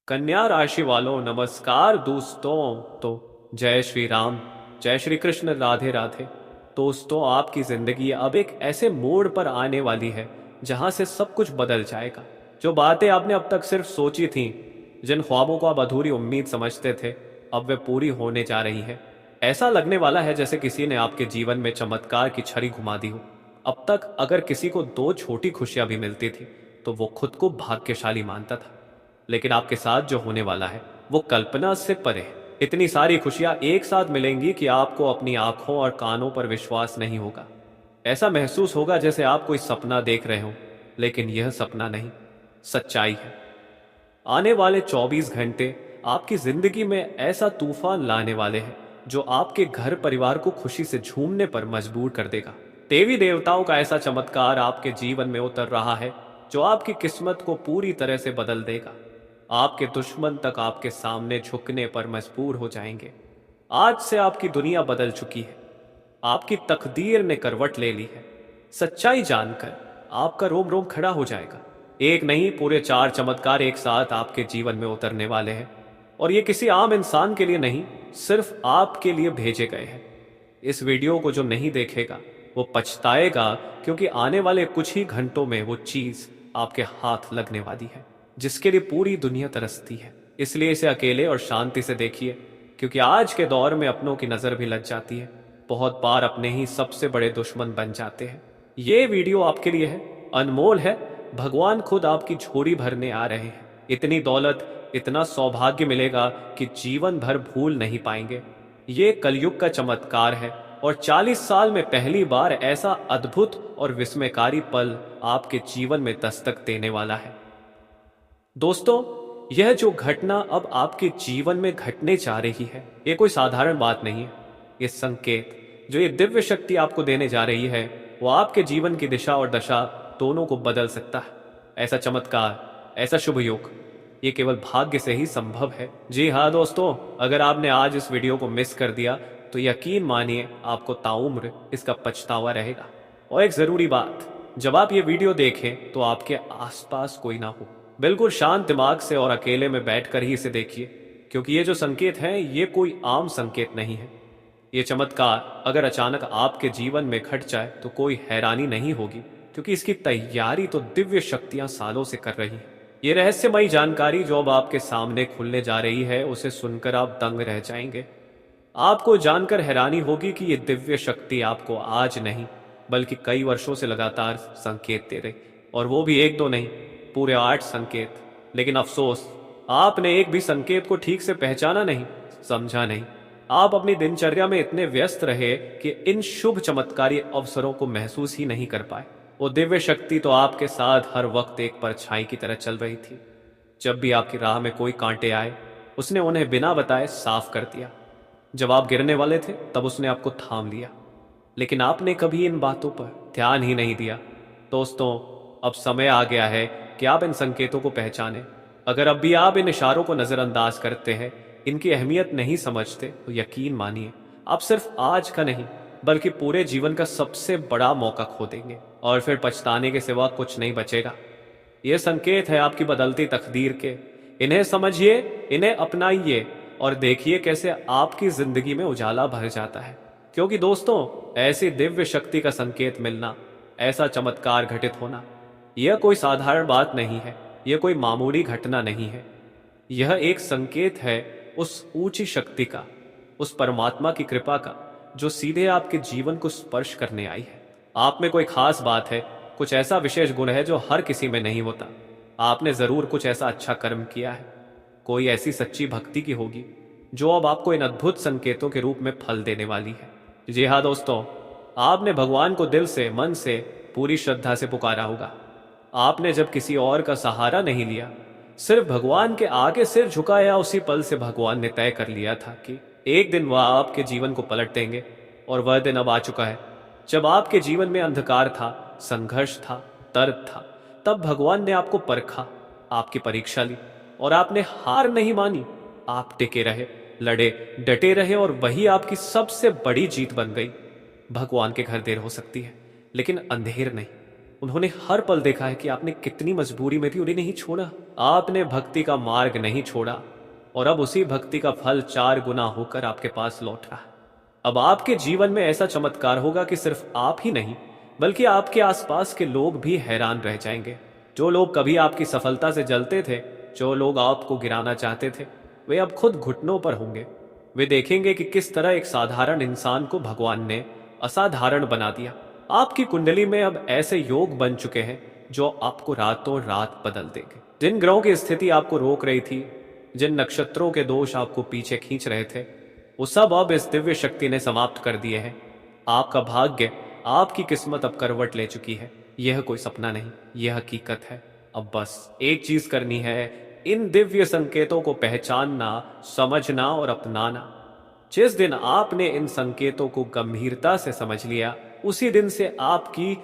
कन्या राशि वालों नमस्कार दोस्तों। तो जय श्री राम, जय श्री कृष्ण, राधे राधे। दोस्तों, आपकी जिंदगी अब एक ऐसे मोड़ पर आने वाली है जहां से सब कुछ बदल जाएगा। जो बातें आपने अब तक सिर्फ सोची थीं, जिन ख्वाबों को आप अधूरी उम्मीद समझते थे, अब वे पूरी होने जा रही है। ऐसा लगने वाला है जैसे किसी ने आपके जीवन में चमत्कार की छड़ी घुमा दी हो। अब तक अगर किसी को दो छोटी खुशियां भी मिलती थी तो वो खुद को भाग्यशाली मानता था, लेकिन आपके साथ जो होने वाला है वो कल्पना से परे है। इतनी सारी खुशियां एक साथ मिलेंगी कि आपको अपनी आंखों और कानों पर विश्वास नहीं होगा। ऐसा महसूस होगा जैसे आप कोई सपना देख रहे हो, लेकिन यह सपना नहीं, सच्चाई है। आने वाले 24 घंटे आपकी जिंदगी में ऐसा तूफान लाने वाले हैं जो आपके घर परिवार को खुशी से झूमने पर मजबूर कर देगा। देवी देवताओं का ऐसा चमत्कार आपके जीवन में उतर रहा है जो आपकी किस्मत को पूरी तरह से बदल देगा। आपके दुश्मन तक आपके सामने झुकने पर मजबूर हो जाएंगे। आज से आपकी दुनिया बदल चुकी है, आपकी तकदीर ने करवट ले ली है। सच्चाई जानकर आपका रोम रोम खड़ा हो जाएगा। एक नहीं, पूरे 4 चमत्कार एक साथ आपके जीवन में उतरने वाले हैं, और ये किसी आम इंसान के लिए नहीं, सिर्फ आपके लिए भेजे गए हैं। इस वीडियो को जो नहीं देखेगा वो पछताएगा, क्योंकि आने वाले कुछ ही घंटों में वो चीज आपके हाथ लगने वाली है जिसके लिए पूरी दुनिया तरसती है। इसलिए इसे अकेले और शांति से देखिए, क्योंकि आज के दौर में अपनों की नजर भी लग जाती है। बहुत बार अपने ही सबसे बड़े दुश्मन बन जाते हैं। ये वीडियो आपके लिए है, अनमोल है। भगवान खुद आपकी झोली भरने आ रहे हैं। इतनी दौलत, इतना सौभाग्य मिलेगा कि जीवन भर भूल नहीं पाएंगे। ये कलयुग का चमत्कार है, और 40 साल में पहली बार ऐसा अद्भुत और विस्मयकारी पल आपके जीवन में दस्तक देने वाला है। दोस्तों, यह जो घटना अब आपके जीवन में घटने जा रही है, ये कोई साधारण बात नहीं है। ये संकेत जो ये दिव्य शक्ति आपको देने जा रही है, वो आपके जीवन की दिशा और दशा दोनों को बदल सकता है। ऐसा चमत्कार, ऐसा शुभ योग, ये केवल भाग्य से ही संभव है। जी हाँ दोस्तों, अगर आपने आज इस वीडियो को मिस कर दिया तो यकीन मानिए आपको ताउम्र इसका पछतावा रहेगा। और एक जरूरी बात, जब आप ये वीडियो देखें तो आपके आसपास कोई ना हो। बिल्कुल शांत दिमाग से और अकेले में बैठकर ही इसे देखिए, क्योंकि ये जो संकेत है ये कोई आम संकेत नहीं है। ये चमत्कार अगर अचानक आपके जीवन में घट जाए तो कोई हैरानी नहीं होगी, क्योंकि इसकी तैयारी तो दिव्य शक्तियां सालों से कर रही हैं। ये रहस्यमयी जानकारी जो अब आपके सामने खुलने जा रही है, उसे सुनकर आप दंग रह जाएंगे। आपको जानकर हैरानी होगी कि ये दिव्य शक्ति आपको आज नहीं बल्कि कई वर्षों से लगातार संकेत दे रही, और वो भी एक दो नहीं, पूरे 8 संकेत। लेकिन अफसोस, आपने एक भी संकेत को ठीक से पहचाना नहीं, समझा नहीं। आप अपनी दिनचर्या में इतने व्यस्त रहे कि इन शुभ चमत्कारी अवसरों को महसूस ही नहीं कर पाए। वो दिव्य शक्ति तो आपके साथ हर वक्त एक परछाई की तरह चल रही थी। जब भी आपकी राह में कोई कांटे आए, उसने उन्हें बिना बताए साफ कर दिया। जब आप गिरने वाले थे तब उसने आपको थाम लिया, लेकिन आपने कभी इन बातों पर ध्यान ही नहीं दिया। दोस्तों, अब समय आ गया है कि आप इन संकेतों को पहचानें। अगर अब भी आप इन इशारों को नजरअंदाज करते हैं, इनकी अहमियत नहीं समझते, तो यकीन मानिए आप सिर्फ आज का नहीं बल्कि पूरे जीवन का सबसे बड़ा मौका खो देंगे, और फिर पछताने के सिवा कुछ नहीं बचेगा। ये संकेत है आपकी बदलती तकदीर के। इन्हें समझिए, इन्हें अपनाइए, और देखिए कैसे आपकी जिंदगी में उजाला भर जाता है। क्योंकि दोस्तों, ऐसी दिव्य शक्ति का संकेत मिलना, ऐसा चमत्कार घटित होना, यह कोई साधारण बात नहीं है। यह कोई मामूली घटना नहीं है। यह एक संकेत है उस ऊंची शक्ति का, उस परमात्मा की कृपा का, जो सीधे आपके जीवन को स्पर्श करने आई है। आप में कोई खास बात है, कुछ ऐसा विशेष गुण है जो हर किसी में नहीं होता। आपने जरूर कुछ ऐसा अच्छा कर्म किया है, कोई ऐसी सच्ची भक्ति की होगी जो अब आपको इन अद्भुत संकेतों के रूप में फल देने वाली है। जी हाँ दोस्तों, आपने भगवान को दिल से, मन से, पूरी श्रद्धा से पुकारा होगा। आपने जब किसी और का सहारा नहीं लिया, सिर्फ भगवान के आगे सिर झुकाया, उसी पल से भगवान ने तय कर लिया था कि एक दिन वह आपके जीवन को पलट देंगे। और वह दिन अब आ चुका है। जब आपके जीवन में अंधकार था, संघर्ष था, दर्द था, तब भगवान ने आपको परखा, आपकी परीक्षा ली, और आपने हार नहीं मानी। आप टिके रहे, लड़े, डटे रहे, और वही आपकी सबसे बड़ी जीत बन गई। भगवान के घर देर हो सकती है, लेकिन अंधेर नहीं। उन्होंने हर पल देखा है कि आपने कितनी मजबूरी में थी, उन्हें नहीं छोड़ा। आपने भक्ति का मार्ग नहीं छोड़ा और अब उसी भक्ति का फल 4 गुना होकर आपके पास लौट रहा है। अब आपके जीवन में ऐसा चमत्कार होगा कि सिर्फ आप ही नहीं बल्कि आपके आसपास के लोग भी हैरान रह जाएंगे। जो लोग कभी आपकी सफलता से जलते थे, जो लोग आपको गिराना चाहते थे, वे अब खुद घुटनों पर होंगे। वे देखेंगे कि किस तरह एक साधारण इंसान को भगवान ने असाधारण बना दिया। आपकी कुंडली में अब ऐसे योग बन चुके हैं जो आपको रातों रात बदल देंगे। जिन ग्रहों की स्थिति आपको रोक रही थी, जिन नक्षत्रों के दोष आपको पीछे खींच रहे थे, वो सब अब इस दिव्य शक्ति ने समाप्त कर दिए हैं। आपका भाग्य, आपकी किस्मत अब करवट ले चुकी है। यह कोई सपना नहीं, यह हकीकत है। अब बस एक चीज करनी है, इन दिव्य संकेतों को पहचानना, समझना और अपनाना। जिस दिन आपने इन संकेतों को गंभीरता से समझ लिया, उसी दिन से आपकी